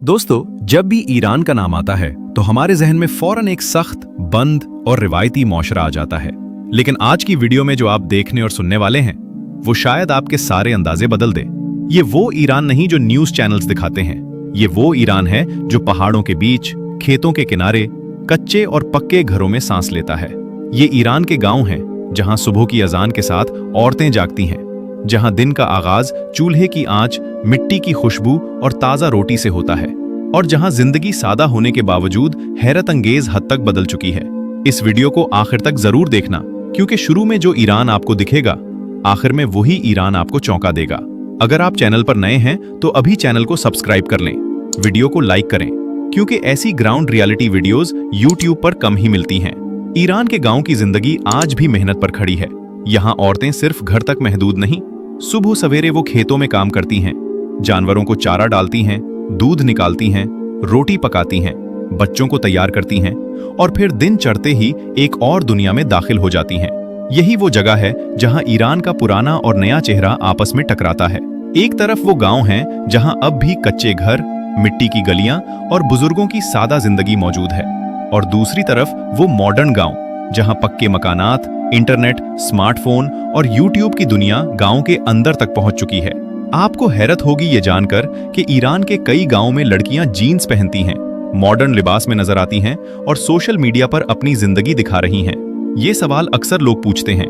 दोस्तों, जब भी ईरान का नाम आता है तो हमारे जहन में फौरन एक सख्त, बंद और रिवायती मौशरा आ जाता है। लेकिन आज की वीडियो में जो आप देखने और सुनने वाले हैं, वो शायद आपके सारे अंदाजे बदल दे। ये वो ईरान नहीं जो न्यूज चैनल्स दिखाते हैं। ये वो ईरान है जो पहाड़ों के बीच, खेतों के किनारे, कच्चे और पक्के घरों में सांस लेता है। ये ईरान के गांव हैं जहां सुबह की अजान के साथ औरतें जागती हैं, जहां दिन का आगाज चूल्हे की आंच, मिट्टी की खुशबू और ताजा रोटी से होता है, और जहां जिंदगी सादा होने के बावजूद हैरत अंगेज हद तक बदल चुकी है। इस वीडियो को आखिर तक जरूर देखना, क्योंकि शुरू में जो ईरान आपको दिखेगा, आखिर में वही ईरान आपको चौंका देगा। अगर आप चैनल पर नए हैं तो अभी चैनल को सब्सक्राइब कर लें, वीडियो को लाइक करें, क्योंकि ऐसी ग्राउंड रियलिटी वीडियोस यूट्यूब पर कम ही मिलती हैं। ईरान के गांव की जिंदगी आज भी मेहनत पर खड़ी है। यहाँ औरतें सिर्फ घर तक महदूद नहीं, सुबह सवेरे वो खेतों में काम करती हैं, जानवरों को चारा डालती हैं, दूध निकालती हैं, रोटी पकाती हैं, बच्चों को तैयार करती हैं और फिर दिन चढ़ते ही एक और दुनिया में दाखिल हो जाती हैं। यही वो जगह है जहां ईरान का पुराना और नया चेहरा आपस में टकराता है। एक तरफ वो गांव हैं जहां अब भी कच्चे घर, मिट्टी की गलियां और बुजुर्गों की सादा जिंदगी मौजूद है, और दूसरी तरफ वो मॉडर्न गांव जहां पक्के मकानात, इंटरनेट, स्मार्टफोन और यूट्यूब की दुनिया गांव के अंदर तक पहुंच चुकी है। आपको हैरत होगी ये जानकर कि ईरान के कई गांवों में लड़कियां जीन्स पहनती हैं, मॉडर्न लिबास में नजर आती हैं और सोशल मीडिया पर अपनी जिंदगी दिखा रही हैं। ये सवाल अक्सर लोग पूछते हैं,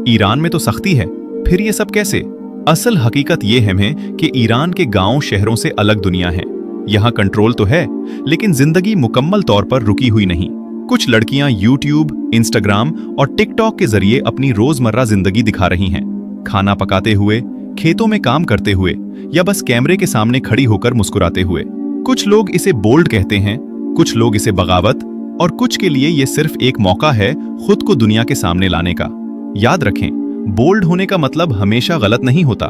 ईरान में तो सख्ती है, फिर ये सब कैसे? असल हकीकत ये है कि ईरान के गांव शहरों से अलग दुनिया है। यहाँ कंट्रोल तो है, लेकिन जिंदगी मुकम्मल तौर पर रुकी हुई नहीं। कुछ लड़कियां यूट्यूब, इंस्टाग्राम और टिकटॉक के जरिए अपनी रोजमर्रा जिंदगी दिखा रही हैं, खाना पकाते हुए, खेतों में काम करते हुए या बस कैमरे के सामने खड़ी होकर मुस्कुराते हुए। कुछ लोग इसे बोल्ड कहते हैं, कुछ लोग इसे बगावत, और कुछ के लिए ये सिर्फ एक मौका है खुद को दुनिया के सामने लाने का। याद रखें, बोल्ड होने का मतलब हमेशा गलत नहीं होता।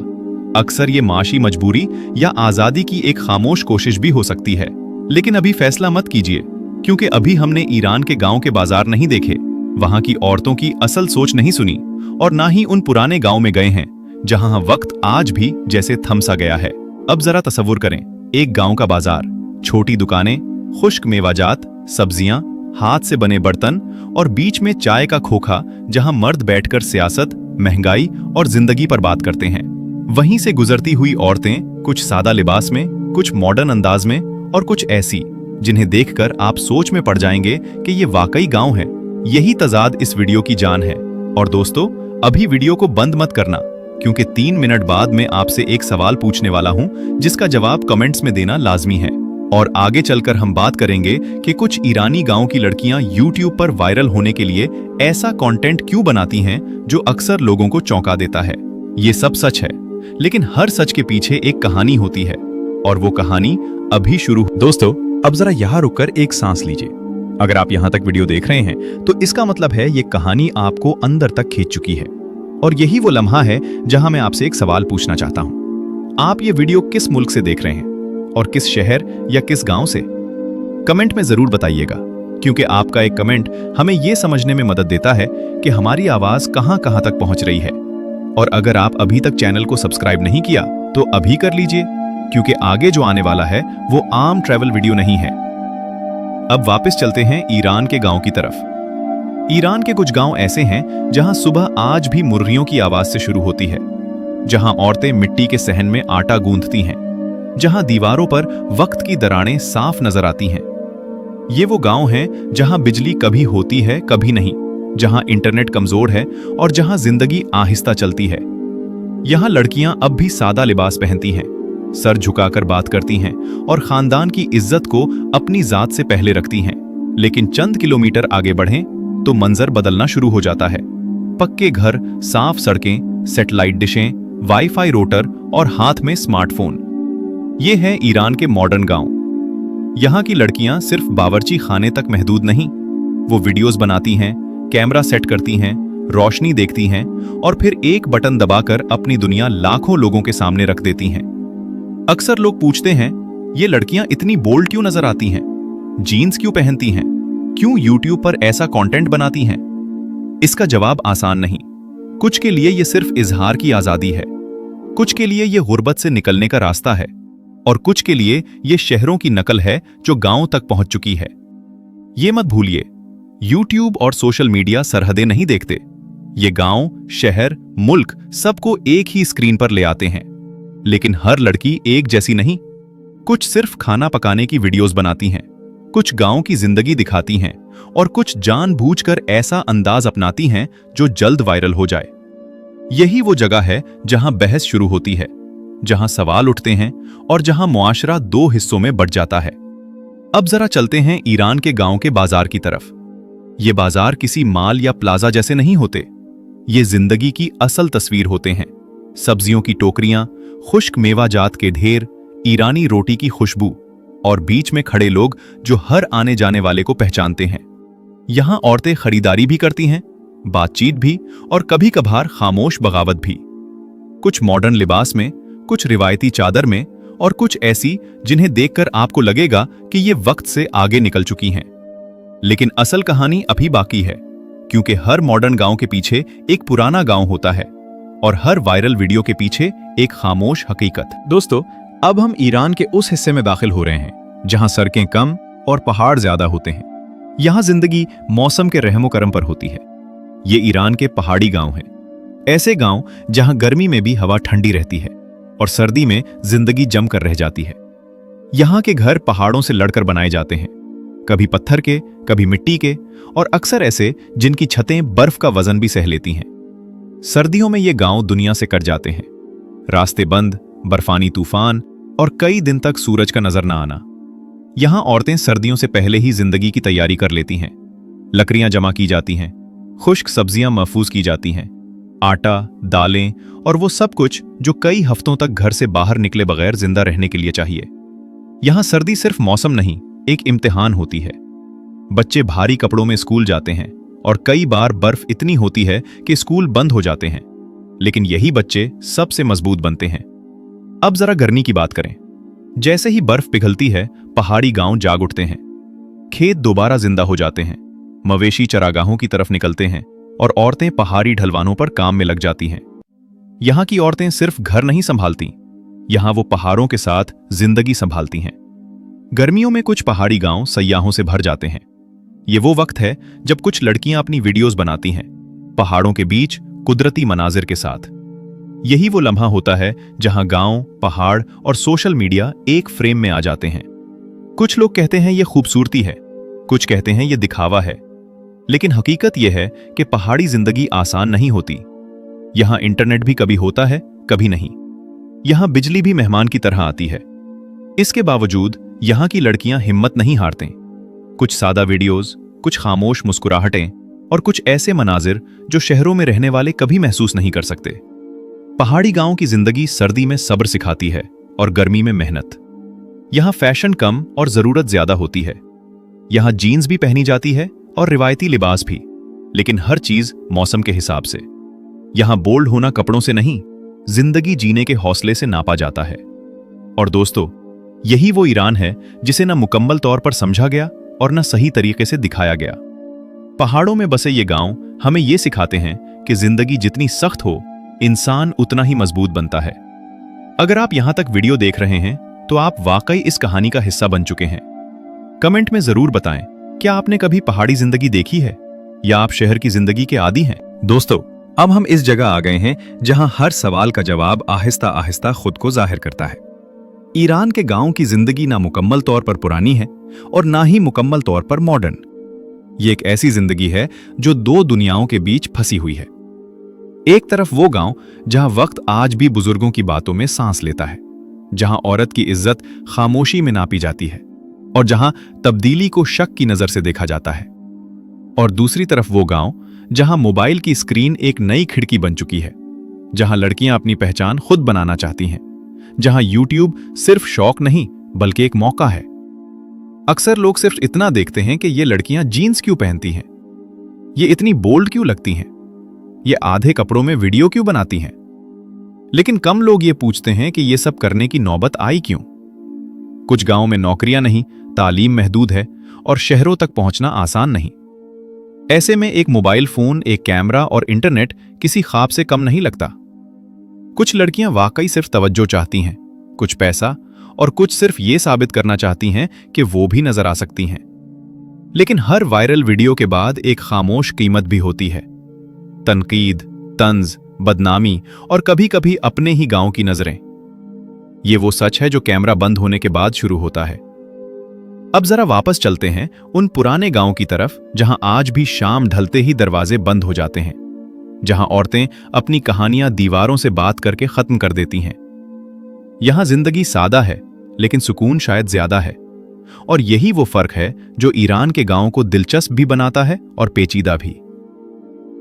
अक्सर ये माशी मजबूरी या आजादी की एक खामोश कोशिश भी हो सकती है। लेकिन अभी फैसला मत कीजिए, क्योंकि अभी हमने ईरान के गांव के बाजार नहीं देखे, वहां की औरतों की असल सोच नहीं सुनी, और ना ही उन पुराने गांव में गए हैं जहां वक्त आज भी जैसे थम सा गया है। अब जरा तसव्वुर करें, एक गांव का बाजार, छोटी दुकानें, खुश्क मेवाजात, सब्जियां, हाथ से बने बर्तन और बीच में चाय का खोखा, जहां मर्द बैठकर सियासत, महंगाई और जिंदगी पर बात करते हैं। वहीं से गुजरती हुई औरतें, कुछ सादा लिबास में, कुछ मॉडर्न अंदाज में और कुछ ऐसी जिन्हें देखकर आप सोच में पड़ जाएंगे कि ये वाकई गांव है। यही तजाद इस वीडियो की जान है। और दोस्तों, अभी वीडियो को बंद मत करना, क्योंकि 3 मिनट बाद मैं आपसे एक सवाल पूछने वाला हूं जिसका जवाब कमेंट्स में देना लाजमी है। और आगे चलकर हम बात करेंगे कि कुछ ईरानी गांव की लड़कियां यूट्यूब पर वायरल होने के लिए ऐसा कंटेंट क्यों बनाती हैं जो अक्सर लोगों को चौंका देता है। ये सब सच है, लेकिन हर सच के पीछे एक कहानी होती है, और वो कहानी अभी शुरू। दोस्तों, अब जरा यहाँ रुककर एक सांस लीजिए। अगर आप यहाँ तक वीडियो देख रहे हैं तो इसका मतलब है ये कहानी आपको अंदर तक खींच चुकी है। और यही वो लम्हा है जहां मैं आपसे एक सवाल पूछना चाहता हूं। आप ये वीडियो किस मुल्क से देख रहे हैं और किस शहर या किस गांव से? कमेंट में जरूर बताइएगा, क्योंकि आपका एक कमेंट हमें यह समझने में मदद देता है कि हमारी आवाज कहां कहां तक पहुंच रही है। और अगर आप अभी तक चैनल को सब्सक्राइब नहीं किया तो अभी कर लीजिए, क्योंकि आगे जो आने वाला है वो आम ट्रैवल वीडियो नहीं है। अब वापस चलते हैं ईरान के गांव की तरफ। ईरान के कुछ गांव ऐसे हैं जहां सुबह आज भी मुर्गियों की आवाज से शुरू होती है, जहां औरतें मिट्टी के सहन में आटा गूंथती हैं, जहां दीवारों पर वक्त की दरारें साफ नजर आती हैं। ये वो गांव हैं जहां बिजली कभी होती है कभी नहीं, जहां इंटरनेट कमजोर है और जहां जिंदगी आहिस्ता चलती है। यहां लड़कियां अब भी सादा लिबास पहनती हैं, सर झुकाकर बात करती हैं और खानदान की इज्जत को अपनी जात से पहले रखती हैं। लेकिन चंद किलोमीटर आगे बढ़ें तो मंजर बदलना शुरू हो जाता है। पक्के घर, साफ सड़कें, सैटेलाइट डिशें, वाईफाई रोटर और हाथ में स्मार्टफोन। ये है ईरान के मॉडर्न गांव। यहाँ की लड़कियां सिर्फ बावर्ची खाने तक महदूद नहीं, वो वीडियोस बनाती हैं, कैमरा सेट करती हैं, रोशनी देखती हैं और फिर एक बटन दबाकर अपनी दुनिया लाखों लोगों के सामने रख देती हैं। अक्सर लोग पूछते हैं, ये लड़कियां इतनी बोल्ड क्यों नजर आती हैं? जीन्स क्यों पहनती हैं? क्यों यूट्यूब पर ऐसा कंटेंट बनाती हैं? इसका जवाब आसान नहीं। कुछ के लिए ये सिर्फ इजहार की आजादी है, कुछ के लिए ये गुर्बत से निकलने का रास्ता है, और कुछ के लिए ये शहरों की नकल है जो गांवों तक पहुंच चुकी है। ये मत भूलिए, यूट्यूब और सोशल मीडिया सरहदें नहीं देखते। ये गांव, शहर, मुल्क सबको एक ही स्क्रीन पर ले आते हैं। लेकिन हर लड़की एक जैसी नहीं। कुछ सिर्फ खाना पकाने की वीडियोस बनाती हैं, कुछ गांव की जिंदगी दिखाती हैं और कुछ जानबूझकर ऐसा अंदाज अपनाती हैं जो जल्द वायरल हो जाए। यही वो जगह है जहां बहस शुरू होती है, जहां सवाल उठते हैं और जहां मुआशरा दो हिस्सों में बंट जाता है। अब जरा चलते हैं ईरान के गांव के बाजार की तरफ। ये बाजार किसी माल या प्लाजा जैसे नहीं होते। ये जिंदगी की असल तस्वीर होते हैं। सब्जियों की टोकरियां, खुश्क मेवाजात के ढेर, ईरानी रोटी की खुशबू और बीच में खड़े लोग जो हर आने जाने वाले को पहचानते हैं। यहां औरतें खरीदारी भी करती हैं, बातचीत भी और कभी कभार खामोश बगावत भी। कुछ मॉडर्न लिबास में, कुछ रिवायती चादर में और कुछ ऐसी जिन्हें देखकर आपको लगेगा कि ये वक्त से आगे निकल चुकी हैं। लेकिन असल कहानी अभी बाकी है, क्योंकि हर मॉडर्न गांव के पीछे एक पुराना गांव होता है और हर वायरल वीडियो के पीछे एक खामोश हकीकत। दोस्तों, अब हम ईरान के उस हिस्से में दाखिल हो रहे हैं जहां सड़कें कम और पहाड़ ज्यादा होते हैं। यहां जिंदगी मौसम के रहमो करम पर होती है। ये ईरान के पहाड़ी गांव हैं, ऐसे गांव जहां गर्मी में भी हवा ठंडी रहती है और सर्दी में जिंदगी जमकर रह जाती है। यहां के घर पहाड़ों से लड़कर बनाए जाते हैं, कभी पत्थर के, कभी मिट्टी के और अक्सर ऐसे जिनकी छतें बर्फ का वजन भी सह लेती हैं। सर्दियों में ये गांव दुनिया से कट जाते हैं। रास्ते बंद, बर्फानी तूफान और कई दिन तक सूरज का नजर न आना। यहां औरतें सर्दियों से पहले ही जिंदगी की तैयारी कर लेती हैं। लकड़ियां जमा की जाती हैं, खुश्क सब्जियां महफूज की जाती हैं, आटा, दालें और वो सब कुछ जो कई हफ्तों तक घर से बाहर निकले बगैर जिंदा रहने के लिए चाहिए। यहां सर्दी सिर्फ मौसम नहीं, एक इम्तिहान होती है। बच्चे भारी कपड़ों में स्कूल जाते हैं और कई बार बर्फ इतनी होती है कि स्कूल बंद हो जाते हैं। लेकिन यही बच्चे सबसे मजबूत बनते हैं। अब जरा गर्मी की बात करें। जैसे ही बर्फ पिघलती है, पहाड़ी गांव जाग उठते हैं। खेत दोबारा जिंदा हो जाते हैं, मवेशी चरागाहों की तरफ निकलते हैं और औरतें पहाड़ी ढलवानों पर काम में लग जाती हैं। यहां की औरतें सिर्फ घर नहीं संभालती, यहां वो पहाड़ों के साथ जिंदगी संभालती हैं। गर्मियों में कुछ पहाड़ी गांव सयाहों से भर जाते हैं। ये वो वक्त है जब कुछ लड़कियां अपनी वीडियोस बनाती हैं, पहाड़ों के बीच कुदरती मनाजिर के साथ। यही वो लम्हा होता है जहां गांव, पहाड़ और सोशल मीडिया एक फ्रेम में आ जाते हैं। कुछ लोग कहते हैं ये खूबसूरती है, कुछ कहते हैं ये दिखावा है, लेकिन हकीकत यह है कि पहाड़ी जिंदगी आसान नहीं होती। यहां इंटरनेट भी कभी होता है, कभी नहीं। यहां बिजली भी मेहमान की तरह आती है। इसके बावजूद यहां की लड़कियां हिम्मत नहीं हारते। कुछ सादा वीडियोस, कुछ खामोश मुस्कुराहटें और कुछ ऐसे मनाजिर जो शहरों में रहने वाले कभी महसूस नहीं कर सकते। पहाड़ी गांव की जिंदगी सर्दी में सब्र सिखाती है और गर्मी में मेहनत। यहां फैशन कम और जरूरत ज्यादा होती है। यहां जीन्स भी पहनी जाती है और रिवायती लिबास भी, लेकिन हर चीज मौसम के हिसाब से। यहां बोल्ड होना कपड़ों से नहीं, जिंदगी जीने के हौसले से नापा जाता है। और दोस्तों, यही वो ईरान है जिसे न मुकम्मल तौर पर समझा गया और न सही तरीके से दिखाया गया। पहाड़ों में बसे ये गांव हमें ये सिखाते हैं कि जिंदगी जितनी सख्त हो, इंसान उतना ही मजबूत बनता है। अगर आप यहां तक वीडियो देख रहे हैं तो आप वाकई इस कहानी का हिस्सा बन चुके हैं। कमेंट में जरूर बताएं, क्या आपने कभी पहाड़ी जिंदगी देखी है या आप शहर की जिंदगी के आदी हैं? दोस्तों, अब हम इस जगह आ गए हैं जहां हर सवाल का जवाब आहिस्ता आहिस्ता खुद को जाहिर करता है। ईरान के गांव की जिंदगी ना मुकम्मल तौर पर पुरानी है और ना ही मुकम्मल तौर पर मॉडर्न। ये एक ऐसी जिंदगी है जो दो दुनियाओं के बीच फंसी हुई है। एक तरफ वो गांव जहां वक्त आज भी बुजुर्गों की बातों में सांस लेता है, जहां औरत की इज्जत खामोशी में नापी जाती है और जहां तब्दीली को शक की नजर से देखा जाता है। और दूसरी तरफ वो गांव जहां मोबाइल की स्क्रीन एक नई खिड़की बन चुकी है, जहां लड़कियां अपनी पहचान खुद बनाना चाहती हैं, जहां यूट्यूब सिर्फ शौक नहीं बल्कि एक मौका है। अक्सर लोग सिर्फ इतना देखते हैं कि ये लड़कियां जीन्स क्यों पहनती हैं, ये इतनी बोल्ड क्यों लगती हैं, ये आधे कपड़ों में वीडियो क्यों बनाती हैं। लेकिन कम लोग ये पूछते हैं कि ये सब करने की नौबत आई क्यों। कुछ गांवों में नौकरियां नहीं, तालीम महदूद है और शहरों तक पहुंचना आसान नहीं। ऐसे में एक मोबाइल फोन, एक कैमरा और इंटरनेट किसी ख्वाब से कम नहीं लगता। कुछ लड़कियां वाकई सिर्फ तवज्जो चाहती हैं, कुछ पैसा और कुछ सिर्फ ये साबित करना चाहती हैं कि वो भी नजर आ सकती हैं। लेकिन हर वायरल वीडियो के बाद एक खामोश कीमत भी होती है। तनकीद, तंज, बदनामी और कभी-कभी अपने ही गांव की नजरें। ये वो सच है जो कैमरा बंद होने के बाद शुरू होता है। अब जरा वापस चलते हैं उन पुराने गांव की तरफ जहां आज भी शाम ढलते ही दरवाजे बंद हो जाते हैं, जहां औरतें अपनी कहानियां दीवारों से बात करके खत्म कर देती हैं। यहां जिंदगी सादा है, लेकिन सुकून शायद ज्यादा है। और यही वो फर्क है जो ईरान के गांवों को दिलचस्प भी बनाता है और पेचीदा भी।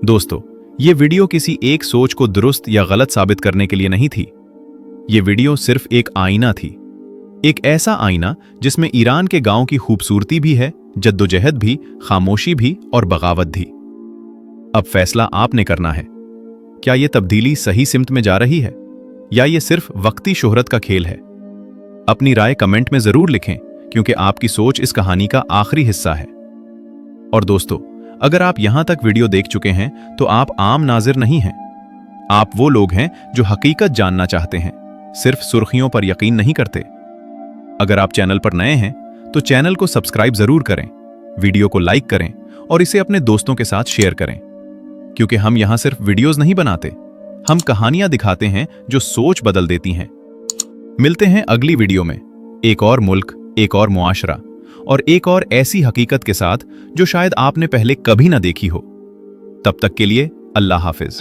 दोस्तों, ये वीडियो किसी एक सोच को दुरुस्त या गलत साबित करने के लिए नहीं थी। ये वीडियो सिर्फ एक आईना थी, एक ऐसा आईना जिसमें ईरान के गांव की खूबसूरती भी है, जद्दोजहद भी, खामोशी भी और बगावत भी। अब फैसला आपने करना है। क्या यह तब्दीली सही सिमत में जा रही है या ये सिर्फ वक्ती शोहरत का खेल है? अपनी राय कमेंट में जरूर लिखें, क्योंकि आपकी सोच इस कहानी का आखिरी हिस्सा है। और दोस्तों, अगर आप यहां तक वीडियो देख चुके हैं तो आप आम नाज़िर नहीं हैं। आप वो लोग हैं जो हकीकत जानना चाहते हैं, सिर्फ सुर्खियों पर यकीन नहीं करते। अगर आप चैनल पर नए हैं तो चैनल को सब्सक्राइब जरूर करें, वीडियो को लाइक करें और इसे अपने दोस्तों के साथ शेयर करें, क्योंकि हम यहां सिर्फ वीडियोस नहीं बनाते, हम कहानियां दिखाते हैं जो सोच बदल देती हैं। मिलते हैं अगली वीडियो में एक और मुल्क, एक और मुआशरा और एक और ऐसी हकीकत के साथ जो शायद आपने पहले कभी ना देखी हो। तब तक के लिए अल्लाह हाफिज।